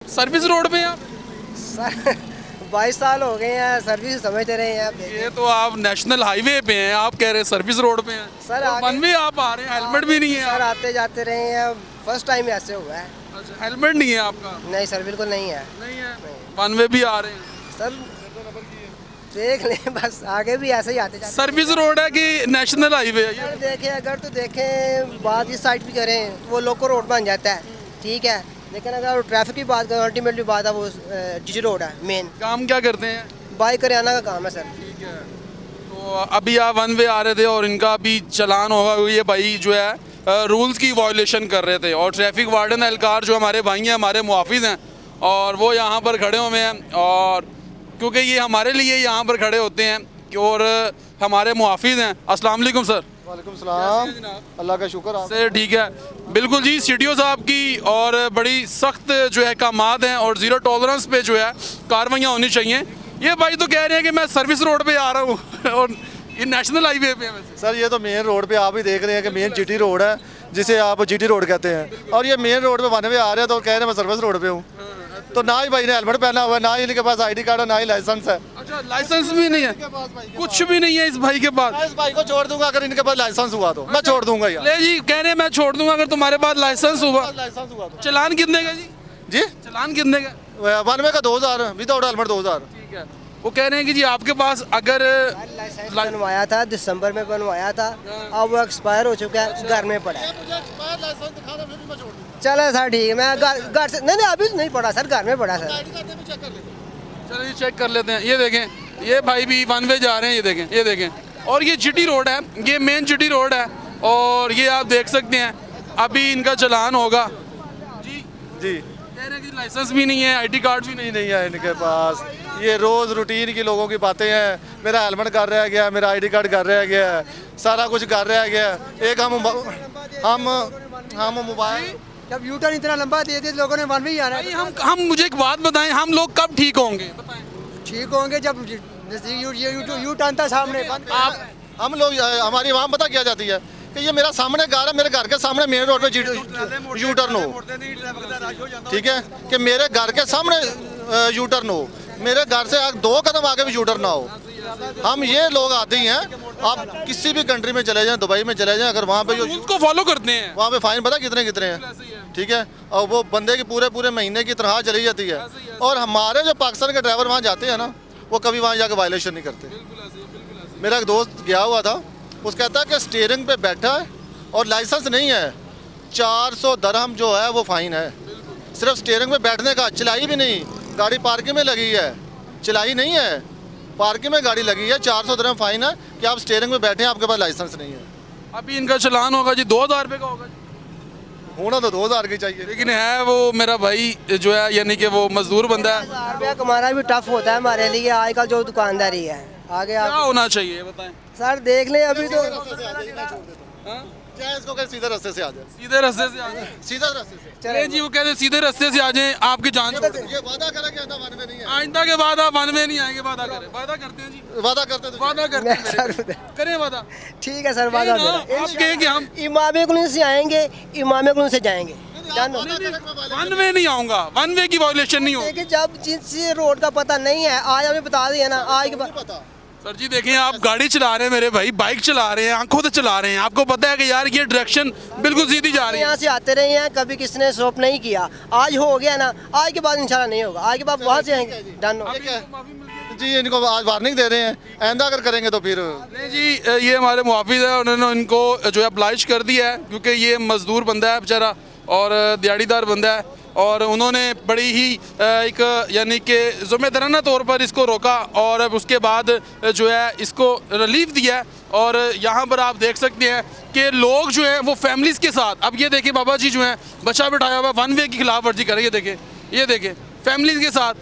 Service road पे हैं आप? सर 22 साल हो गए हैं, सर्विस समझते रहे हैं आप। ये तो आप नेशनल हाईवे पे हैं, आप कह रहे हैं सर्विस रोड पे हैं। सर और आगे- वन वे आप आ रहे हैं, हेलमेट भी नहीं है। सर आते जाते रहे हैं, फर्स्ट टाइम ऐसे हुआ है। अच्छा, हेलमेट नहीं है आपका? नहीं सर, बिल्कुल नहीं है। नहीं है, वन वे भी आ रहे हैं। सर देख लें, बस आगे भी ऐसे ही आते जाते। सर्विस रोड है कि नेशनल हाईवे है ये? सर देखें, अगर तो देखें बात इस साइड भी करें तो वो लोकल रोड बन जाता है, ठीक है। लेकिन अगर ट्रैफिक की बात करें, अल्टीमेटली बात है वो जीटी रोड है मेन। काम क्या करते हैं? बाइक हरियाणा का काम है सर। ठीक है, तो अभी आप वन वे आ रहे थे और इनका भी चलान होगा, ये भाई जो है रूल्स की वायलेशन कर रहे थे। और ट्रैफिक वार्डन एहलकार जो हमारे भाई हैं, हमारे मुहाफिज हैं, और वो यहाँ पर खड़े हुए हैं। और क्योंकि ये हमारे लिए यहाँ पर खड़े होते हैं और हमारे मुहाफिज हैं। अस्सलाम वालेकुम सर। वालेकुम सलाम। अल्लाह का शुक्र आप से ठीक है, बिल्कुल जी। सीटीओ साहब की और बड़ी सख्त जो है अहकामात हैं और ज़ीरो टॉलरेंस पे जो है कार्रवाइयाँ होनी चाहिए। ये भाई तो कह रहे हैं कि मैं सर्विस रोड पे आ रहा हूँ और ये नेशनल हाईवे पे है वैसे। सर, ये तो मेन रोड पे आप ही देख रहे हैं कि मेन जीटी रोड है, जिसे आप जीटी रोड कहते हैं। और ये मेन रोड पे वन वे आ रहे हैं तो कह रहे हैं मैं सर्विस रोड पे हूँ। तो ना ही भाई ने हेलमेट पहना हुआ है, ना ही इनके पास आईडी कार्ड है, ना ही लाइसेंस है। अच्छा, लाइसेंस भी नहीं है? कुछ भी नहीं है इस भाई के पास? मैं इस भाई को छोड़ दूंगा अगर इनके पास लाइसेंस हुआ तो मैं छोड़ दूंगा यार। ले जी, कह रहे हैं मैं छोड़ दूंगा अगर तुम्हारे पास लाइसेंस हुआ। लाइसेंस हुआ तो चलान कितने का जी? जी चलान कितने का? वन वे का 2000, विदाउट हेलमेट 2000। ठीक है, वो कह रहे हैं कि जी आपके पास अगर लाइसेंस बनवाया था, दिसंबर में बनवाया था, अब वो एक्सपायर हो चुका है, घर में पड़ा है। चलो सर ठीक है, मैं घर से नहीं अभी नहीं पड़ा सर, घर में पड़ा सर। चलो ये चेक कर लेते हैं। ये देखें, ये भाई भी वन वे जा रहे हैं, ये देखें, ये देखें। और ये जीटी रोड है, ये मेन जीटी रोड है। और ये आप देख सकते हैं, अभी इनका चलान होगा जी। जी कह रहे हैं कि लाइसेंस भी नहीं है, आईडी कार्ड भी नहीं। नहीं है इनके पास। ये रोज रूटीन की लोगों की बातें हैं। मेरा हेलमेट घर रह गया, मेरा आईडी कार्ड घर रह गया, सारा कुछ घर रह गया। एक हम मोबाइल जब यू टर्न इतना लंबा दे दिया लोगों ने, वन में ही आना भाई हम मुझे एक बात बताएं, हम लोग कब ठीक होंगे बताएं? ठीक होंगे जब यू टर्न था सामने बंद। आप हम लोग हमारी आवाम पता क्या जाती है कि ये मेरा सामने घर है, मेरे घर के सामने मेन रोड पे यू टर्न हो, ठीक है, कि मेरे घर के सामने यू टर्न हो, मेरे घर से 2 कदम आगे भी यू टर्न ना हो। हम ये लोग आते ही हैं। आप किसी भी कंट्री में चले जाएं, दुबई में चले जाएं, अगर वहाँ पे रूल्स को फॉलो करते हैं। वहाँ पे फाइन पता कितने कितने हैं, ठीक है। और वो बंदे की पूरे महीने की तनख्वाह चली जाती है। और हमारे जो पाकिस्तान के ड्राइवर वहाँ जाते हैं ना, वो कभी वहाँ जाकर वायलेशन नहीं करते। मेरा एक दोस्त गया हुआ था, उस कहता है कि स्टीयरिंग पे बैठा है और लाइसेंस नहीं है, 400 दरहम जो है वो फाइन है। सिर्फ स्टीयरिंग पे बैठने का, चलाई भी नहीं, गाड़ी पार्किंग में लगी है, चलाई नहीं है, पार्किंग में गाड़ी लगी है, 400 दरहम फाइन है कि आप स्टीयरिंग में बैठे हैं, आपके पास लाइसेंस नहीं है। अभी इनका चलान होगा जी 2000 रुपये का होगा जी। होना तो 2000 की चाहिए। लेकिन है वो मेरा भाई जो है, यानी कि वो मजदूर बंदा है। 1000 रुपया कमाना भी टफ होता है हमारे लिए आजकल जो दुकानदारी है। आगे क्या आप होना चाहिए बताएं? सर देख लें अभी तो हाँ? चाहे इसको कहीं सीधे रास्ते से आ जाए, सीधे रास्ते से आ जाए। सीधा रास्ते से। चले जी, वो कहते हैं सीधे रास्ते से आ जाएं, आपकी जान छोड़ दें। ये वादा करा कि वन में नहीं है। आइंदा के बाद आप वन में नहीं आएंगे, वादा करें। वादा करते हैं जी, वादा करते तो वादा करते हैं सर मेरे। करें वादा। ठीक है सर, वादा नहीं ना, आप कहें कि हम इमाम कुल से आएंगे, इमाम कुल से जाएंगे। जानो वन वे नहीं आऊंगा, वन वे की वायलेशन नहीं होगी। देखिए जब जिस रोड का पता नहीं है, आज हमें बता दिया ना, आज के बाद पता। सर जी देखें, आप गाड़ी चला रहे हैं मेरे भाई, बाइक चला रहे हैं, आंखों से चला रहे हैं, आपको पता है कि यार ये डायरेक्शन बिल्कुल सीधी जा रही है। यहाँ से आते रहे हैं, कभी किसी ने स्टॉप नहीं किया। आज हो गया ना, आज के बाद इंशाल्लाह नहीं होगा, आज के बाद वहाँ से आएंगे। डन हो। ठीक है जी, इनको आज वार्निंग दे रहे हैं, आइंदा अगर करेंगे तो फिर नहीं जी, ये हमारे मुहाफिज है, उन्होंने इनको जो है अब्लाइज कर दिया है, क्योंकि ये मजदूर बंदा है बेचारा और दिहाड़ीदार बंदा है। और उन्होंने बड़ी ही एक यानी कि ज़िम्मेदाराना तौर पर इसको रोका और अब उसके बाद जो है इसको रिलीफ दिया है। और यहाँ पर आप देख सकते हैं कि लोग जो हैं वो फैमिलीज़ के साथ, अब ये देखें बाबा जी जो हैं बच्चा बिठाया हुआ वन वे की खिलाफ वर्जी कर रहे हैं, ये देखें फैमिलीज़ के साथ।